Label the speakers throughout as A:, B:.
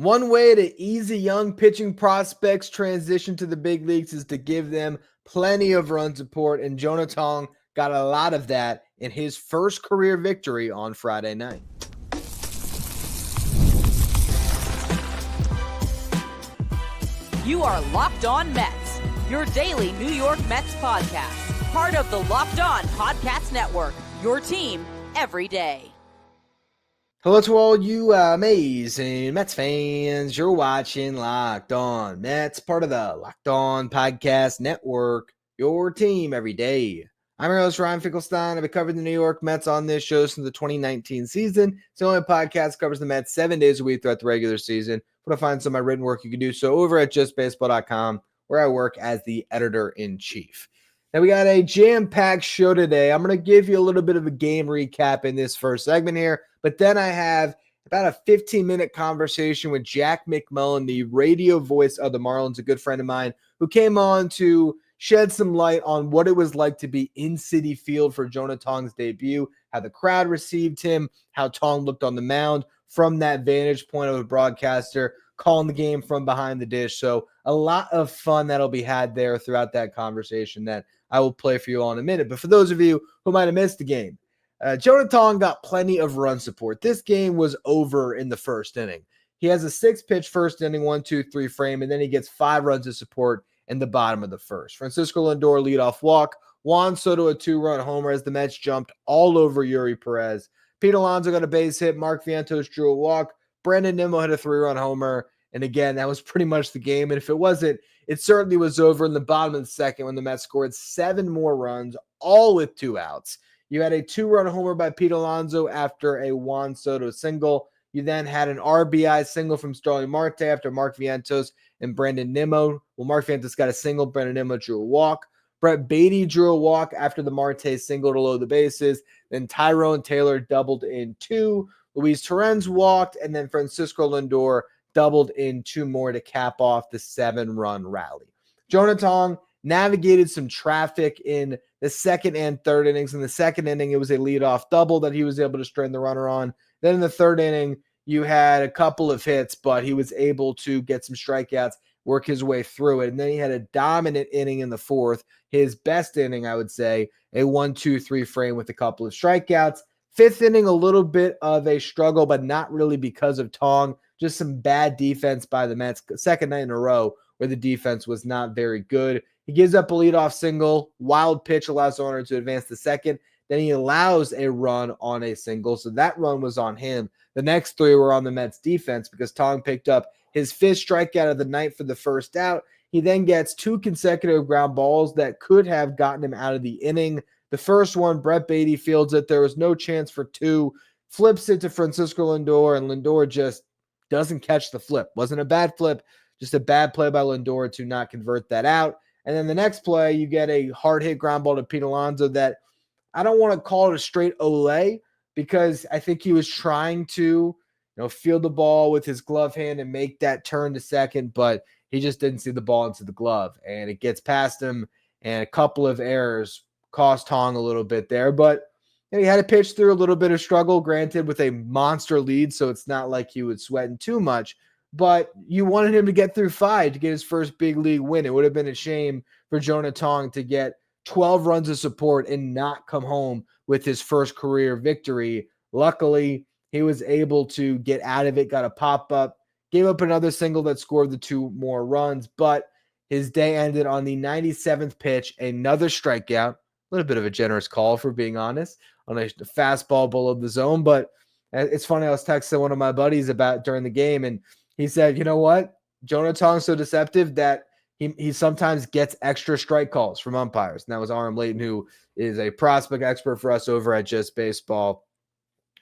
A: One way to ease a young pitching prospect's transition to the big leagues is to give them plenty of run support, and Jonah Tong got a lot of that in his first career victory on Friday night.
B: You are Locked On Mets, your daily New York Mets podcast, part of the Locked On Podcast Network, your team every day.
A: Hello to all you amazing Mets fans. You're watching Locked On Mets, part of the Locked On Podcast Network, your team every day. I'm your host, Ryan Finkelstein. I've been covering the New York Mets on this show since the 2019 season. It's the only podcast that covers the Mets 7 days a week throughout the regular season. To find some of my written work, you can do so over at justbaseball.com, where I work as the editor-in-chief. Now, we got a jam-packed show today. I'm going to give you a little bit of a game recap in this first segment here, but then I have about a 15-minute conversation with Jack McMullen, the radio voice of the Marlins, a good friend of mine, who came on to shed some light on what it was like to be in Citi Field for Jonah Tong's debut, how the crowd received him, how Tong looked on the mound from that vantage point of a broadcaster, calling the game from behind the dish. So a lot of fun that'll be had there throughout that conversation that I will play for you all in a minute. But for those of you who might have missed the game, Jonah Tong got plenty of run support. This game was over in the first inning. He has a 6-pitch first inning, 1-2-3 frame, and then he gets 5 runs of support in the bottom of the first. Francisco Lindor leadoff walk, Juan Soto a 2-run homer as the Mets jumped all over Yuri Perez. Pete Alonso got a base hit, Mark Vientos drew a walk, Brandon Nimmo hit a 3-run homer, and again, that was pretty much the game. And if it wasn't, it certainly was over in the bottom of the second when the Mets scored 7 more runs, all with 2 outs. You had a 2-run homer by Pete Alonso after a Juan Soto single. You then had an RBI single from Starling Marte after Mark Vientos and Brandon Nimmo. Well, Mark Vientos got a single, Brandon Nimmo drew a walk. Brett Beatty drew a walk after the Marte single to load the bases. Then Tyrone Taylor doubled in 2. Luis Torrens walked, and then Francisco Lindor doubled in 2 more to cap off the 7-run rally. Jonah Tong navigated some traffic in the second and third innings. In the second inning, it was a leadoff double that he was able to strain the runner on. Then in the third inning, you had a couple of hits, but he was able to get some strikeouts, work his way through it. And then he had a dominant inning in the fourth, his best inning, I would say, a 1-2-3 frame with a couple of strikeouts. Fifth inning, a little bit of a struggle, but not really because of Tong. Just some bad defense by the Mets. Second night in a row where the defense was not very good. He gives up a leadoff single. Wild pitch allows the runner to advance to second. Then he allows a run on a single. So that run was on him. The next 3 were on the Mets defense because Tong picked up his 5th strikeout of the night for the first out. He then gets 2 consecutive ground balls that could have gotten him out of the inning. The first one, Brett Beatty fields it. There was no chance for 2. Flips it to Francisco Lindor, and Lindor just doesn't catch the flip. Wasn't a bad flip, just a bad play by Lindor to not convert that out. And then the next play, you get a hard hit ground ball to Pete Alonso that I don't want to call it a straight Olay because I think he was trying to, field the ball with his glove hand and make that turn to second, but he just didn't see the ball into the glove, and it gets past him, and a couple of errors cost Tong a little bit there, but he had to pitch through a little bit of struggle, granted with a monster lead, so it's not like he was sweating too much, but you wanted him to get through 5 to get his first big league win. It would have been a shame for Jonah Tong to get 12 runs of support and not come home with his first career victory. Luckily, he was able to get out of it, got a pop-up, gave up another single that scored the 2 more runs, but his day ended on the 97th pitch, another strikeout. A little bit of a generous call, for being honest, on a fastball below the zone. But it's funny, I was texting one of my buddies about during the game, and he said, you know what? Jonah Tong's so deceptive that he sometimes gets extra strike calls from umpires. And that was Aram Layton, who is a prospect expert for us over at Just Baseball.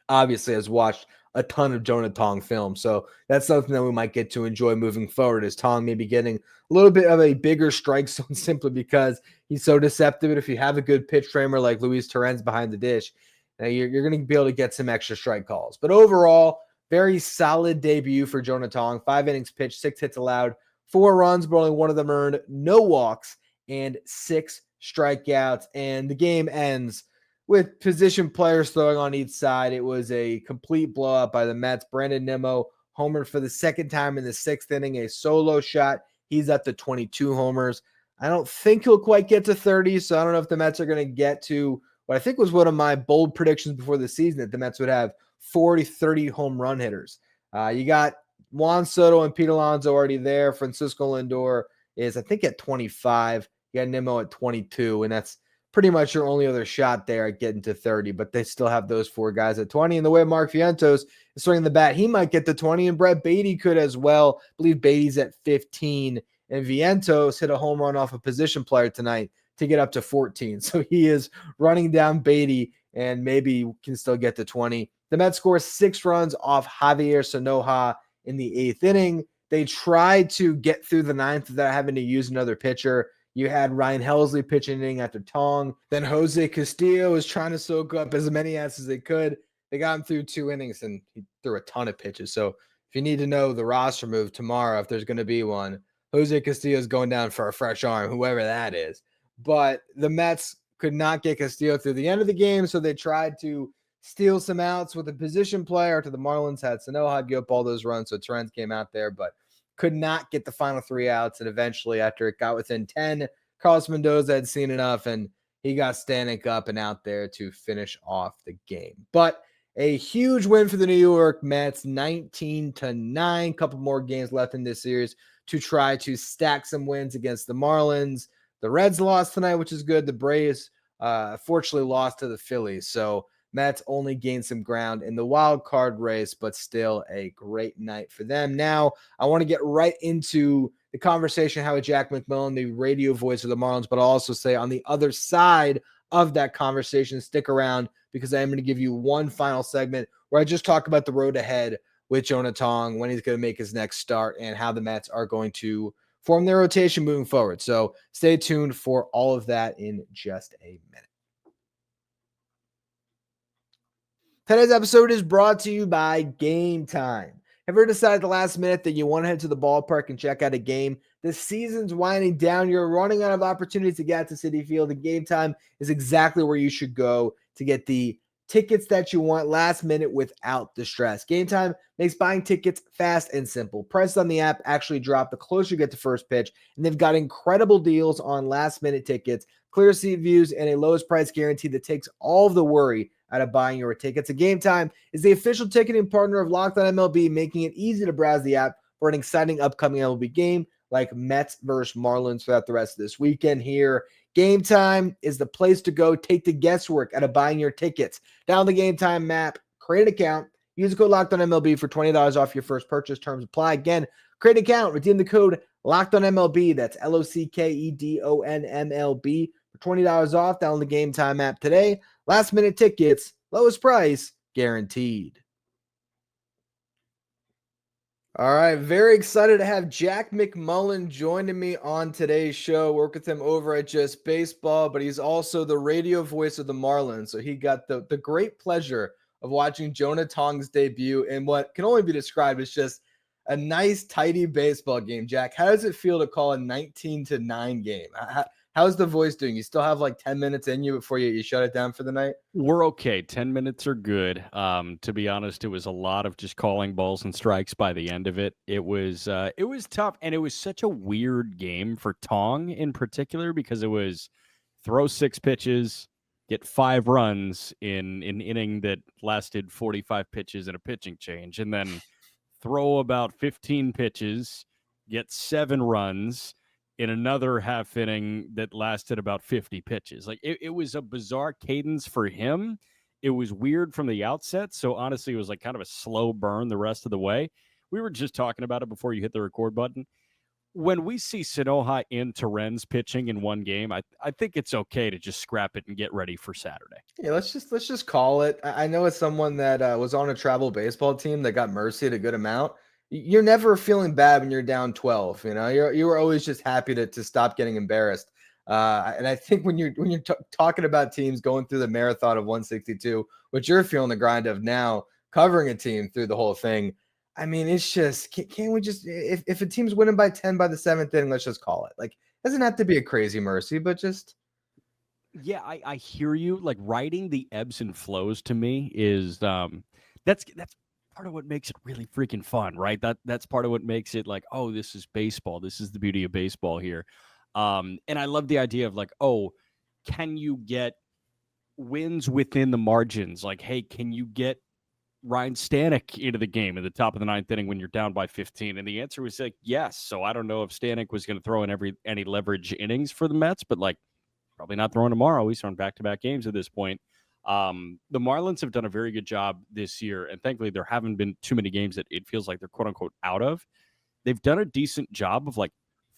A: Obviously has watched a ton of Jonah Tong film. So that's something that we might get to enjoy moving forward, is Tong maybe getting a little bit of a bigger strike zone simply because he's so deceptive. And if you have a good pitch framer like Luis Torrens behind the dish, you're going to be able to get some extra strike calls. But overall, very solid debut for Jonah Tong. 5 innings pitched, 6 hits allowed, 4 runs, but only 1 of them earned, no walks, and 6 strikeouts. And the game ends with position players throwing on each side. It was a complete blowout by the Mets. Brandon Nimmo homered for the second time in the 6th inning, a solo shot. He's up to 22 homers. I don't think he'll quite get to 30, so I don't know if the Mets are going to get to what I think was one of my bold predictions before the season, that the Mets would have 40, 30 home run hitters. You got Juan Soto and Pete Alonso already there. Francisco Lindor is, I think, at 25. You got Nimmo at 22, and that's pretty much your only other shot there at getting to 30, but they still have those 4 guys at 20. And the way Mark Vientos is swinging the bat, he might get to 20, and Brett Beatty could as well. I believe Beatty's at 15, and Vientos hit a home run off a position player tonight to get up to 14. So he is running down Beatty and maybe can still get to 20. The Mets score 6 runs off Javier Sanoja in the 8th inning. They tried to get through the 9th without having to use another pitcher. You had Ryan Helsley pitching inning after Tong. Then Jose Castillo was trying to soak up as many outs as they could. They got him through 2 innings, and he threw a ton of pitches. So if you need to know the roster move tomorrow, if there's going to be one, Jose Castillo is going down for a fresh arm, whoever that is. But the Mets could not get Castillo through the end of the game, so they tried to steal some outs with a position player. To the Marlins had Sanoja give up all those runs, so Torrens came out there, but could not get the final 3 outs. And eventually, after it got within 10, Carlos Mendoza had seen enough, and he got Stanek up and out there to finish off the game. But a huge win for the New York Mets, 19-9. Couple more games left in this series to try to stack some wins against the Marlins. The Reds lost tonight, which is good. The Braves, fortunately, lost to the Phillies. So Mets only gained some ground in the wild card race, but still a great night for them. Now, I want to get right into the conversation how with Jack McMullen, the radio voice of the Marlins, but I'll also say on the other side of that conversation, stick around, because I am going to give you one final segment where I just talk about the road ahead with Jonah Tong, when he's going to make his next start, and how the Mets are going to form their rotation moving forward. So stay tuned for all of that in just a minute. Today's episode is brought to you by Game Time. Have you ever decided at the last minute that you want to head to the ballpark and check out a game? The season's winding down. You're running out of opportunities to get to Citi Field. And Game Time is exactly where you should go to get the tickets that you want last minute without the stress. Game Time makes buying tickets fast and simple. Prices on the app actually drop the closer you get to first pitch, and they've got incredible deals on last minute tickets, clear seat views, and a lowest price guarantee that takes all of the worry out of buying your tickets. A Game Time is the official ticketing partner of Locked On MLB, making it easy to browse the app for an exciting upcoming MLB game like Mets versus Marlins throughout the rest of this weekend here. Game Time is the place to go. Take the guesswork out of buying your tickets. Download the Game Time map, create an account, use the code Locked On MLB for $20 off your first purchase. Terms apply. Again, create an account, redeem the code Locked On MLB. That's LOCKEDON MLB for $20 off. Download the Game Time app today. Last minute tickets, lowest price guaranteed. All right, very excited to have Jack McMullen joining me on today's show. Work with him over at Just Baseball, but he's also the radio voice of the Marlins. So he got the great pleasure of watching Jonah Tong's debut in what can only be described as just a nice, tidy baseball game. Jack, how does it feel to call a 19-9 game? How's the voice doing? You still have like 10 minutes in you before you shut it down for the night?
C: We're okay. 10 minutes are good. To be honest, it was a lot of just calling balls and strikes by the end of it. It was tough, and it was such a weird game for Tong in particular, because it was throw 6 pitches, get 5 runs in an inning that lasted 45 pitches and a pitching change, and then throw about 15 pitches, get 7 runs in another half inning that lasted about 50 pitches. Like it was a bizarre cadence for him. It was weird from the outset. So honestly, it was like kind of a slow burn the rest of the way. We were just talking about it before you hit the record button. When we see Sanoja and Torrens pitching in one game, I think it's okay to just scrap it and get ready for Saturday.
A: Yeah, let's just call it. I know as someone that was on a travel baseball team that got mercied a good amount. You're never feeling bad when you're down 12. You know, you were always just happy to stop getting embarrassed. And I think when you're talking about teams going through the marathon of 162, which you're feeling the grind of now, covering a team through the whole thing. I mean, it's just, can't we just, if a team's winning by 10 by the 7th inning, let's just call it. Like, it doesn't have to be a crazy mercy, but just.
C: Yeah, I hear you. Like, writing the ebbs and flows to me is that's part of what makes it really freaking fun, right? That's part of what makes it like, oh, this is baseball. This is the beauty of baseball here. And I love the idea of like, oh, can you get wins within the margins? Like, hey, can you get Ryan Stanek into the game at the top of the ninth inning when you're down by 15? And the answer was like, yes. So I don't know if Stanek was going to throw in any leverage innings for the Mets, but like probably not throwing tomorrow. He's on back-to-back games at this point. The Marlins have done a very good job this year, and thankfully there haven't been too many games that it feels like they're quote-unquote out of. They've done a decent job of like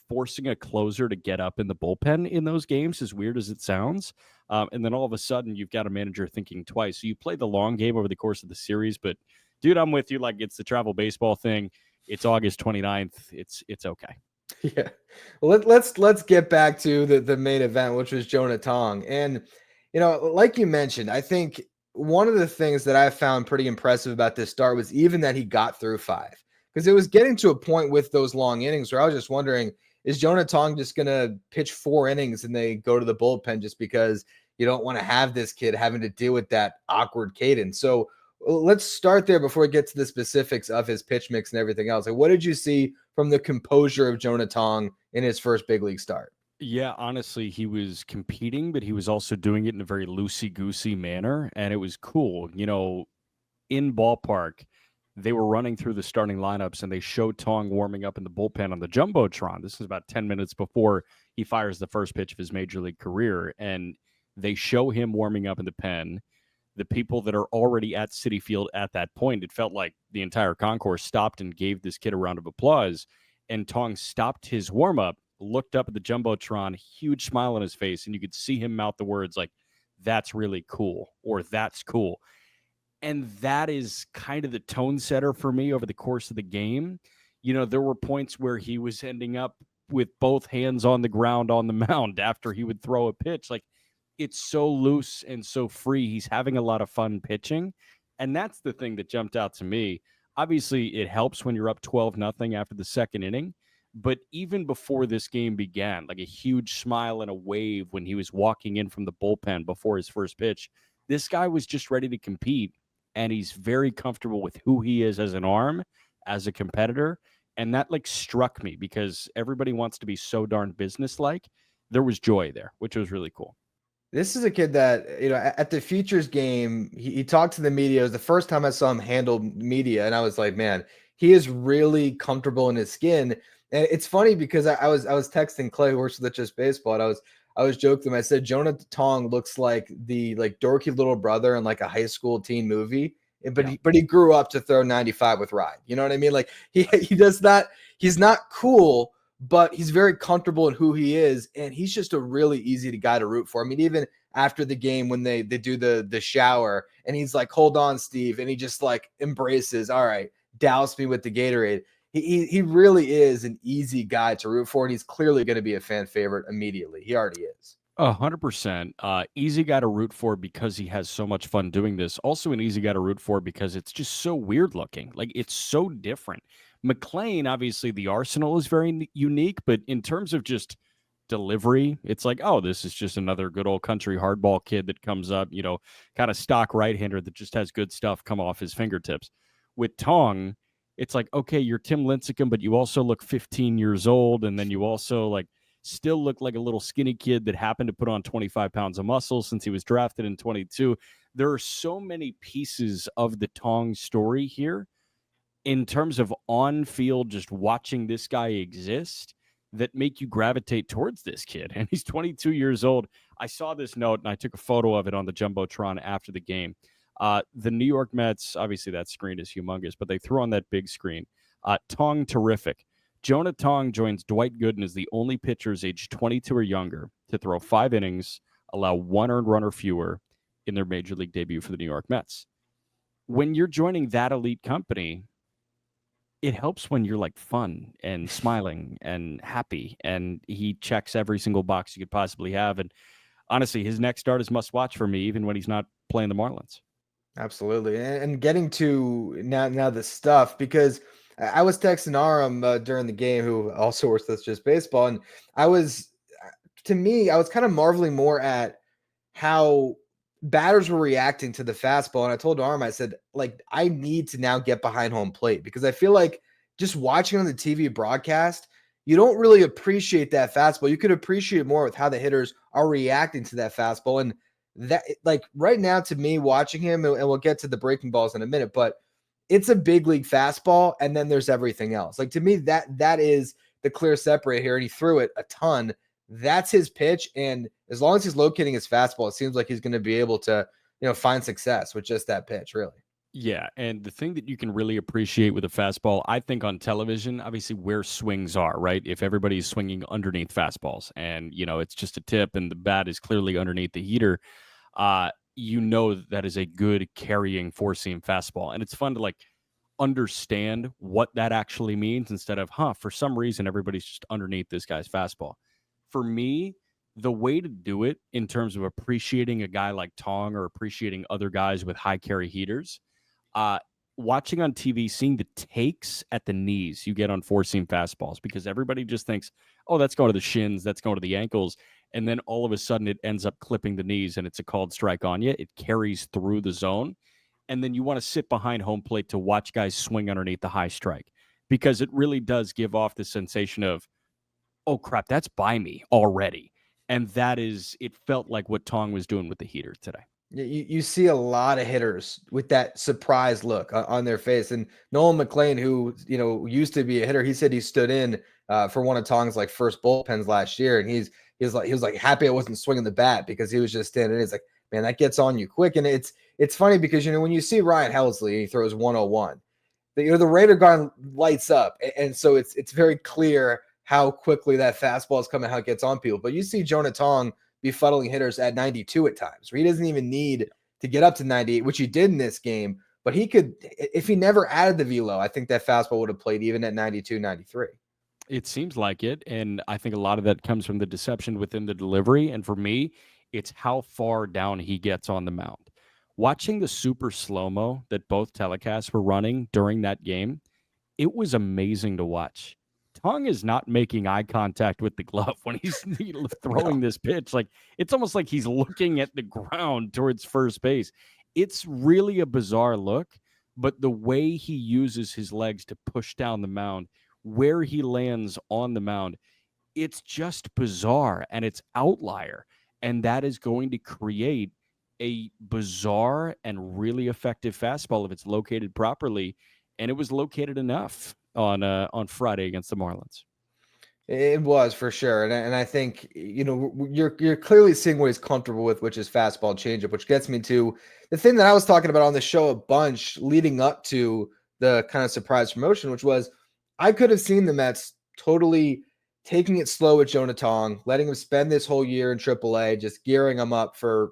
C: forcing a closer to get up in the bullpen in those games, as weird as it sounds. And then all of a sudden you've got a manager thinking twice. So you play the long game over the course of the series, but dude, I'm with you. Like, it's the travel baseball thing. It's August 29th. It's okay.
A: Yeah. Well, let's get back to the main event, which was Jonah Tong. And, like you mentioned, I think one of the things that I found pretty impressive about this start was even that he got through 5, because it was getting to a point with those long innings where I was just wondering, is Jonah Tong just going to pitch 4 innings and they go to the bullpen just because you don't want to have this kid having to deal with that awkward cadence? So let's start there before we get to the specifics of his pitch mix and everything else. Like, what did you see from the composure of Jonah Tong in his first big league start?
C: Yeah, honestly, he was competing, but he was also doing it in a very loosey-goosey manner, and it was cool. In ballpark, they were running through the starting lineups, and they showed Tong warming up in the bullpen on the Jumbotron. This is about 10 minutes before he fires the first pitch of his major league career, and they show him warming up in the pen. The people that are already at Citi Field at that point, it felt like the entire concourse stopped and gave this kid a round of applause. And Tong stopped his warm-up, looked up at the Jumbotron, huge smile on his face, and you could see him mouth the words like, "That's really cool," or "That's cool." And that is kind of the tone setter for me over the course of the game. There were points where he was ending up with both hands on the ground on the mound after he would throw a pitch. Like, it's so loose and so free. He's having a lot of fun pitching. And that's the thing that jumped out to me. Obviously, it helps when you're up 12-0 after the second inning. But even before this game began, like a huge smile and a wave when he was walking in from the bullpen before his first pitch, this guy was just ready to compete. And he's very comfortable with who he is as an arm, as a competitor. And that like struck me because everybody wants to be so darn businesslike. There was joy there, which was really cool.
A: This is a kid that, at the Futures game, he talked to the media. It was the first time I saw him handle media. And I was like, man, he is really comfortable in his skin. And it's funny because I was texting Clay, who works with Just Baseball, and I was joking. I said Jonah Tong looks like the dorky little brother in like a high school teen movie, but he grew up to throw 95 with Ryan. You know what I mean? Like he does not. He's not cool, but he's very comfortable in who he is, and he's just a really easy guy to root for. I mean, even after the game when they do the shower, and he's like, "Hold on, Steve," and he just like embraces. All right, douse me with the Gatorade. He really is an easy guy to root for, and he's clearly going to be a fan favorite immediately. He already is.
C: 100%. Easy guy to root for because he has so much fun doing this. Also an easy guy to root for because it's just so weird looking. Like, it's so different. McLean, obviously, the arsenal is very unique, but in terms of just delivery, it's like, oh, this is just another good old country hardball kid that comes up, kind of stock right-hander that just has good stuff come off his fingertips. With Tong, it's like, okay, you're Tim Lincecum, but you also look 15 years old, and then you also like still look like a little skinny kid that happened to put on 25 pounds of muscle since he was drafted in 22. There are so many pieces of the Tong story here in terms of on-field, just watching this guy exist, that make you gravitate towards this kid. And he's 22 years old. I saw this note, and I took a photo of it on the Jumbotron after the game. The New York Mets, obviously that screen is humongous, but they threw on that big screen. Tong terrific. Jonah Tong joins Dwight Gooden as the only pitchers aged 22 or younger to throw 5 innings, allow 1 earned run or fewer in their major league debut for the New York Mets. When you're joining that elite company, it helps when you're like fun and smiling and happy, and he checks every single box you could possibly have. And honestly, his next start is must watch for me, even when he's not playing the Marlins.
A: Absolutely. And getting to now the stuff, because I was texting Aram during the game, who also works with Just Baseball, and I was kind of marveling more at how batters were reacting to the fastball. And I told Arm, I said, like, I need to now get behind home plate because I feel like just watching on the TV broadcast, you don't really appreciate that fastball. You could appreciate more with how the hitters are reacting to that fastball. And that, like, right now, to me, watching him, and we'll get to the breaking balls in a minute, but it's a big league fastball, and then there's everything else. Like, to me, that is the clear separator here, and he threw it a ton. That's his pitch, and as long as he's locating his fastball, it seems like he's going to be able to, find success with just that pitch, really.
C: Yeah, and the thing that you can really appreciate with a fastball, I think on television, obviously where swings are, right? If everybody's swinging underneath fastballs and, it's just a tip and the bat is clearly underneath the heater, that is a good carrying four-seam fastball. And it's fun to understand what that actually means instead of, for some reason, everybody's just underneath this guy's fastball. For me, the way to do it in terms of appreciating a guy like Tong or appreciating other guys with high carry heaters, watching on TV, seeing the takes at the knees you get on four-seam fastballs, because everybody just thinks, oh, that's going to the shins, that's going to the ankles. And then all of a sudden it ends up clipping the knees and it's a called strike on you. It carries through the zone. And then you want to sit behind home plate to watch guys swing underneath the high strike, because it really does give off the sensation of, oh, crap, that's by me already. And it felt like what Tong was doing with the heater today.
A: You see a lot of hitters with that surprised look on their face. And Nolan McLean, who, used to be a hitter, he said he stood in for one of Tong's first bullpens last year. And he was like happy I wasn't swinging the bat because he was just standing in. It's like, man, that gets on you quick. And it's funny because, when you see Ryan Helsley, he throws 101, the radar gun lights up. And so it's very clear how quickly that fastball is coming, how it gets on people. But you see Jonah Tong befuddling hitters at 92 at times, where he doesn't even need to get up to 98, which he did in this game. But he could, if he never added the velo, I think that fastball would have played even at 92, 93.
C: It seems like it. And I think a lot of that comes from the deception within the delivery. And for me, it's how far down he gets on the mound. Watching the super slow-mo that both telecasts were running during that game, it was amazing to watch. Tong is not making eye contact with the glove when he's throwing this pitch. It's almost like he's looking at the ground towards first base. It's really a bizarre look, but the way he uses his legs to push down the mound, where he lands on the mound, it's just bizarre and it's outlier. And that is going to create a bizarre and really effective fastball if it's located properly. And it was located enough on Friday against the Marlins.
A: It was for sure. And I think, you're clearly seeing what he's comfortable with, which is fastball changeup, which gets me to the thing that I was talking about on the show a bunch leading up to the kind of surprise promotion, which was I could have seen the Mets totally taking it slow with Jonah Tong, letting him spend this whole year in AAA, just gearing him up for,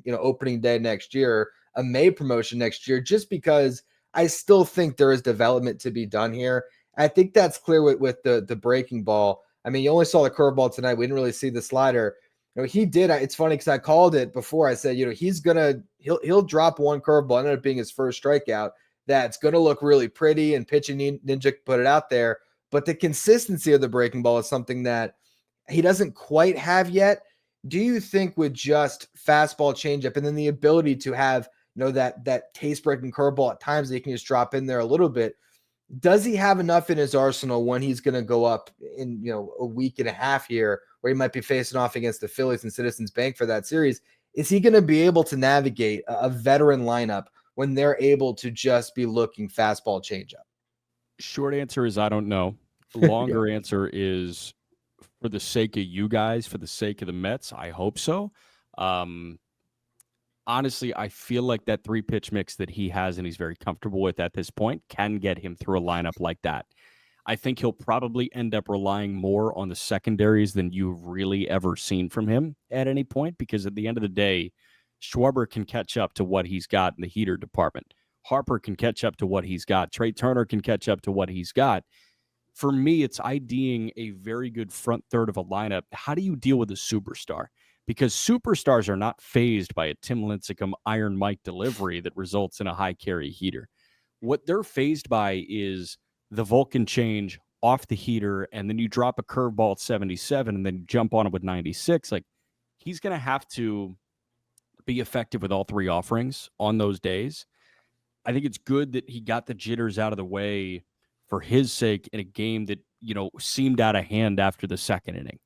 A: opening day next year, a May promotion next year, just because I still think there is development to be done here. I think that's clear with the breaking ball. I mean, you only saw the curveball tonight. We didn't really see the slider. He did. It's funny because I called it before. I said, he'll drop one curveball, ended up being his first strikeout. That's going to look really pretty, and Pitching Ninja put it out there. But the consistency of the breaking ball is something that he doesn't quite have yet. Do you think with just fastball changeup and then the ability to have that taste-breaking curveball at times that he can just drop in there a little bit, does he have enough in his arsenal when he's going to go up in a week and a half here, where he might be facing off against the Phillies and Citizens Bank for that series? Is he going to be able to navigate a veteran lineup when they're able to just be looking fastball changeup?
C: Short answer is I don't know. Longer answer is, for the sake of you guys, for the sake of the Mets, I hope so. Honestly, I feel like that 3-pitch mix that he has and he's very comfortable with at this point can get him through a lineup like that. I think he'll probably end up relying more on the secondaries than you've really ever seen from him at any point, because at the end of the day, Schwarber can catch up to what he's got in the heater department. Harper can catch up to what he's got. Trey Turner can catch up to what he's got. For me, it's IDing a very good front third of a lineup. How do you deal with a superstar? Because superstars are not phased by a Tim Lincecum Iron Mike delivery that results in a high carry heater. What they're phased by is the Vulcan change off the heater, and then you drop a curveball at 77 and then jump on it with 96. He's going to have to be effective with all three offerings on those days. I think it's good that he got the jitters out of the way for his sake in a game that, seemed out of hand after the second inning,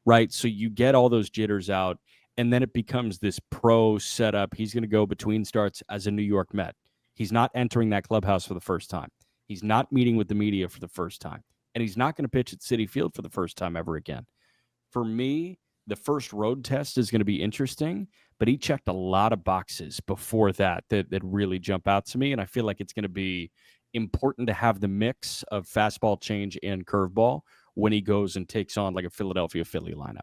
C: right? So you get all those jitters out, and then it becomes this pro setup. He's going to go between starts as a New York Met. He's not entering that clubhouse for the first time. He's not meeting with the media for the first time. And he's not going to pitch at Citi Field for the first time ever again. For me, the first road test is going to be interesting, but he checked a lot of boxes before that really jump out to me. And I feel like it's going to be important to have the mix of fastball, change, and curveball when he goes and takes on like a Philadelphia Philly lineup.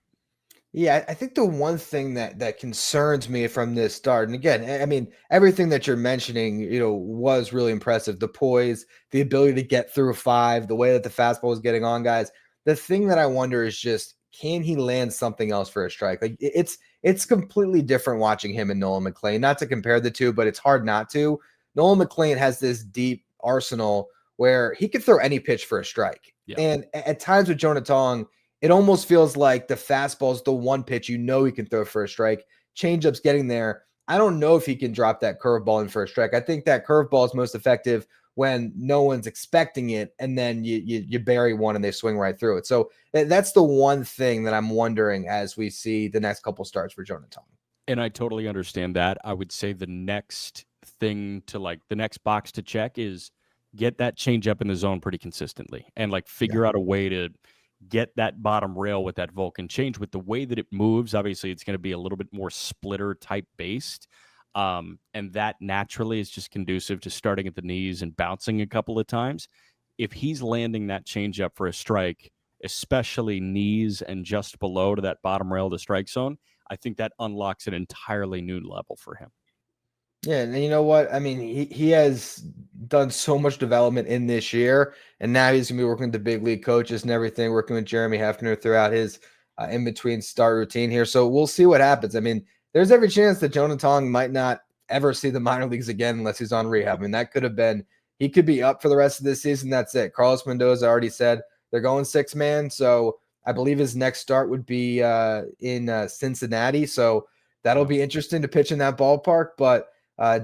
A: Yeah, I think the one thing that concerns me from this start, and again, I mean, everything that you're mentioning, was really impressive. The poise, the ability to get through a 5, the way that the fastball is getting on guys. The thing that I wonder is just, can he land something else for a strike? Like it's completely different watching him and Nolan McLean. Not to compare the two, but it's hard not to. Nolan McLean has this deep arsenal where he could throw any pitch for a strike. Yeah. And at times with Jonah Tong, it almost feels like the fastball is the one pitch he can throw for a strike. Changeup's getting there. I don't know if he can drop that curveball in for a strike. I think that curveball is most effective when no one's expecting it, and then you bury one and they swing right through it. So that's the one thing that I'm wondering as we see the next couple starts for Jonah Tong.
C: And I totally understand that. I would say the next thing to the next box to check is get that changeup in the zone pretty consistently and figure out a way to get that bottom rail with that Vulcan change. With the way that it moves, obviously it's going to be a little bit more splitter type based. And that naturally is just conducive to starting at the knees and bouncing a couple of times. If he's landing that changeup for a strike, especially knees and just below to that bottom rail of the strike zone, I think that unlocks an entirely new level for him.
A: Yeah, and you know what? I mean, he has done so much development in this year, and now he's going to be working with the big league coaches and everything, working with Jeremy Hefner throughout his in-between start routine here. So we'll see what happens. I mean, there's every chance that Jonah Tong might not ever see the minor leagues again unless he's on rehab. I mean, that could have been – he could be up for the rest of this season. That's it. Carlos Mendoza already said they're going 6-man, so I believe his next start would be in Cincinnati. So that'll be interesting to pitch in that ballpark, but –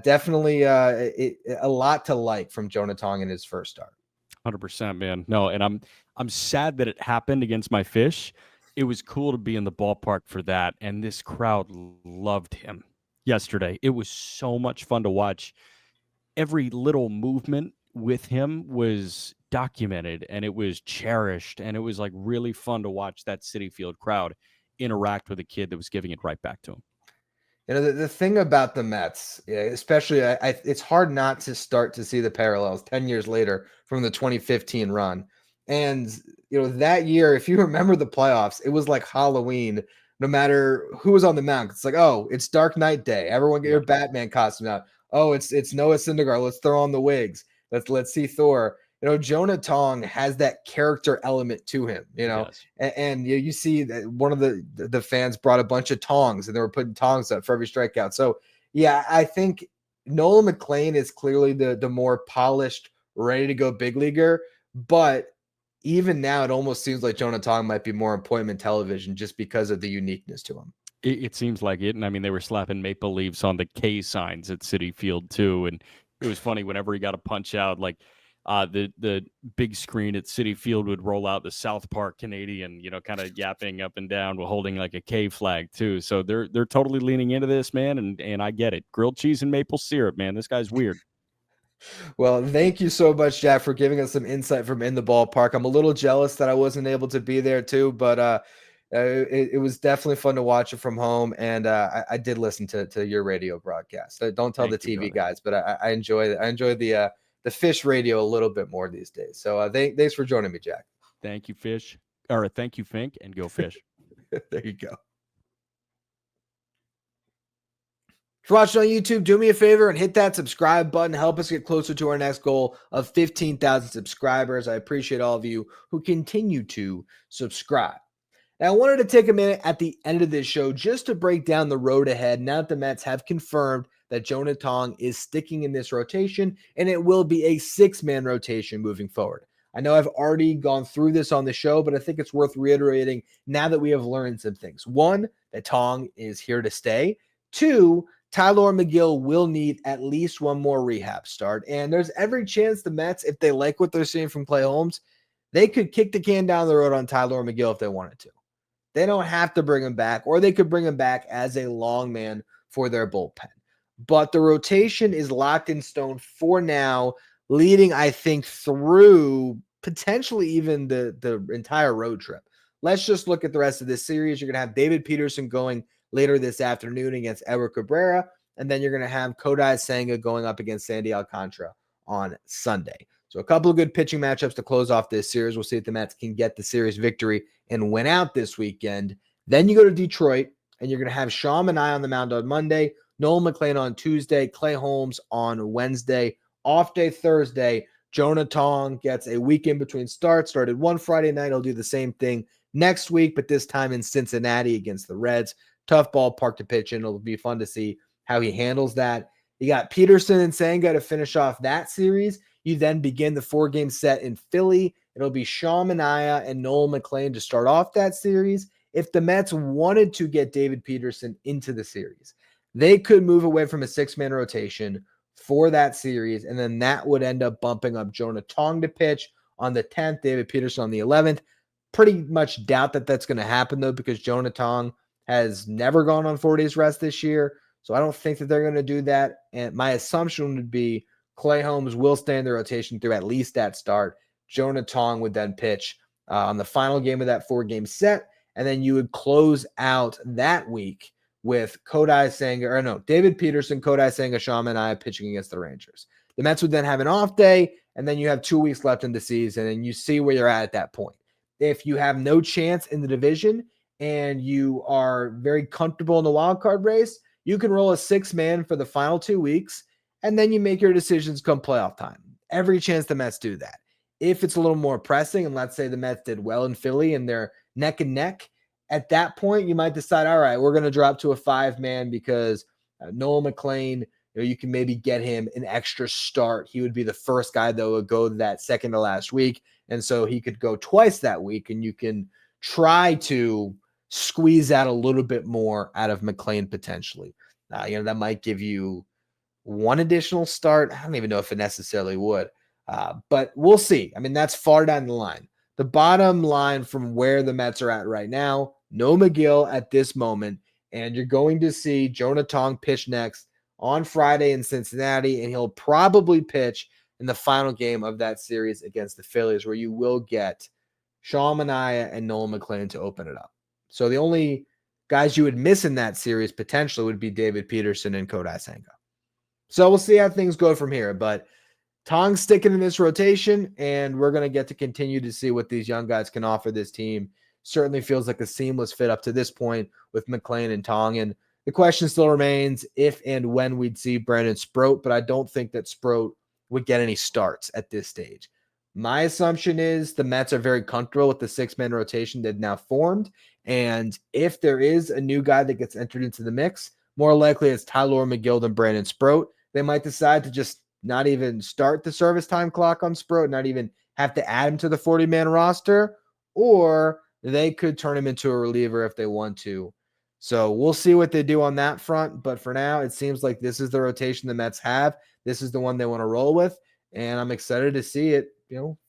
A: definitely a lot to like from Jonah Tong in his first start.
C: 100%, man. No, and I'm sad that it happened against my Fish. It was cool to be in the ballpark for that, and this crowd loved him yesterday. It was so much fun to watch. Every little movement with him was documented, and it was cherished, and it was really fun to watch that Citi Field crowd interact with a kid that was giving it right back to him.
A: The thing about the Mets, especially, it's hard not to start to see the parallels 10 years later from the 2015 run. And, that year, if you remember the playoffs, it was like Halloween, no matter who was on the mound. It's like, oh, it's Dark Knight Day. Everyone get your Batman costume out. Oh, it's Noah Syndergaard. Let's throw on the wigs. Let's see Thor. Jonah Tong has that character element to him, and you see that one of the fans brought a bunch of tongs and they were putting tongs up for every strikeout. So, yeah, I think Nolan McLean is clearly the more polished, ready to go big leaguer. But even now, it almost seems like Jonah Tong might be more appointment television just because of the uniqueness to him.
C: It seems like it. And I mean, they were slapping maple leaves on the K signs at Citi Field too. And it was funny whenever he got a punch out, the big screen at Citi Field would roll out the South Park Canadian, kind of yapping up and down while holding a K flag too. So they're totally leaning into this, man, and I get it. Grilled cheese and maple syrup, man. This guy's weird.
A: Well, thank you so much, Jack, for giving us some insight from in the ballpark. I'm a little jealous that I wasn't able to be there too, but it was definitely fun to watch it from home, and I did listen to your radio broadcast. Don't tell the TV guys, but I enjoy the Fish radio a little bit more these days. So thanks for joining me, Jack.
C: Thank you, Fish. Or thank you, Fink, and go Fish.
A: There you go. If you're watching on YouTube, do me a favor and hit that subscribe button. Help us get closer to our next goal of 15,000 subscribers. I appreciate all of you who continue to subscribe. Now, I wanted to take a minute at the end of this show just to break down the road ahead now that the Mets have confirmed that Jonah Tong is sticking in this rotation, and it will be a 6-man rotation moving forward. I know I've already gone through this on the show, but I think it's worth reiterating now that we have learned some things. 1, that Tong is here to stay. 2, Tyler McGill will need at least one more rehab start. And there's every chance the Mets, if they like what they're seeing from Clay Holmes, they could kick the can down the road on Tyler McGill if they wanted to. They don't have to bring him back, or they could bring him back as a long man for their bullpen. But the rotation is locked in stone for now, leading, I think, through potentially even the entire road trip. Let's just look at the rest of this series. You're going to have David Peterson going later this afternoon against Edward Cabrera, and then you're going to have Kodai Senga going up against Sandy Alcantara on Sunday. So a couple of good pitching matchups to close off this series. We'll see if the Mets can get the series victory and win out this weekend. Then you go to Detroit, and you're going to have Sean Manaea on the mound on Monday, Nolan McLean on Tuesday, Clay Holmes on Wednesday, off day Thursday. Jonah Tong gets a week in between starts, started one Friday night. He'll do the same thing next week, but this time in Cincinnati against the Reds. Tough ballpark to pitch in. It'll be fun to see how he handles that. You got Peterson and Senga to finish off that series. You then begin the 4-game set in Philly. It'll be Sean Manaea and Nolan McLean to start off that series. If the Mets wanted to get David Peterson into the series, they could move away from a 6-man rotation for that series, and then that would end up bumping up Jonah Tong to pitch on the 10th, David Peterson on the 11th. Pretty much doubt that that's going to happen, though, because Jonah Tong has never gone on 4 days rest this year, so I don't think that they're going to do that, and my assumption would be Clay Holmes will stay in the rotation through at least that start. Jonah Tong would then pitch on the final game of that 4-game set, and then you would close out that week with David Peterson, Kodai Senga, Sean Manaea pitching against the Rangers. The Mets would then have an off day, and then you have 2 weeks left in the season, and you see where you're at that point. If you have no chance in the division and you are very comfortable in the wild card race, you can roll a 6-man for the final 2 weeks, and then you make your decisions come playoff time. Every chance the Mets do that. If it's a little more pressing, and let's say the Mets did well in Philly and they're neck and neck, at that point, you might decide, all right, we're going to drop to a 5-man because Nolan McLean, you can maybe get him an extra start. He would be the first guy that would go that second to last week, and so he could go twice that week, and you can try to squeeze out a little bit more out of McLean potentially. That might give you one additional start. I don't even know if it necessarily would, but we'll see. I mean, that's far down the line. The bottom line from where the Mets are at right now, no McGill at this moment, and you're going to see Jonah Tong pitch next on Friday in Cincinnati, and he'll probably pitch in the final game of that series against the Phillies, where you will get Sean Manaea and Nolan McLean to open it up. So the only guys you would miss in that series potentially would be David Peterson and Kodai Senga. So we'll see how things go from here, but Tong's sticking in this rotation, and we're going to get to continue to see what these young guys can offer this team. Certainly feels like a seamless fit up to this point with McLean and Tong, and the question still remains if and when we'd see Brandon Sproat, but I don't think that Sproat would get any starts at this stage. My assumption is the Mets are very comfortable with the 6-man rotation they've now formed, and if there is a new guy that gets entered into the mix, more likely it's Tyler McGill than Brandon Sproat. They might decide to just not even start the service time clock on Sproat, not even have to add him to the 40-man roster, or they could turn him into a reliever if they want to. So we'll see what they do on that front, but for now, it seems like this is the rotation the Mets have. This is the one they want to roll with, and I'm excited to see it,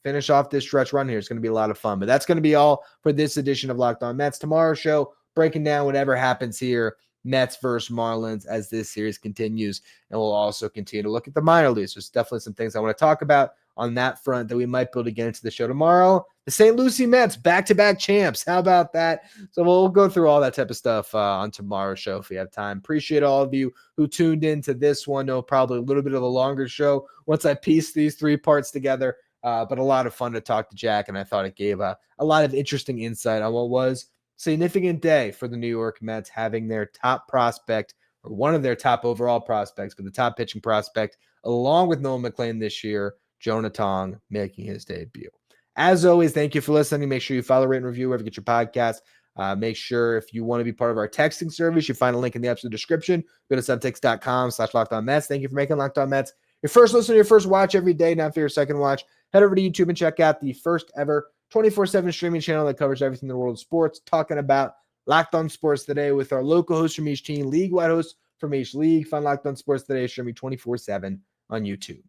A: finish off this stretch run here. It's going to be a lot of fun, but that's going to be all for this edition of Locked On Mets. Tomorrow's show, breaking down whatever happens here, Mets versus Marlins, as this series continues, and we'll also continue to look at the minor leagues. There's definitely some things I want to talk about on that front that we might be able to get into the show tomorrow. The St. Lucie Mets, back-to-back champs. How about that? So we'll go through all that type of stuff on tomorrow's show if we have time. Appreciate all of you who tuned in to this one. No, probably a little bit of a longer show once I piece these 3 parts together, but a lot of fun to talk to Jack, and I thought it gave a lot of interesting insight on what was significant day for the New York Mets, having their top prospect, or one of their top overall prospects, but the top pitching prospect, along with Nolan McLean this year, Jonah Tong, making his debut. As always, thank you for listening. Make sure you follow, rate, and review wherever you get your podcast. Make sure if you want to be part of our texting service, you find a link in the episode description. Go to subtext.com/LockedOnMets. Thank you for making Locked On Mets your first listen, your first watch every day, not for your second watch. Head over to YouTube and check out the first ever 24/7 streaming channel that covers everything in the world of sports, talking about Locked On Sports Today with our local hosts from each team, league-wide hosts from each league. Find Locked On Sports Today streaming 24/7 on YouTube.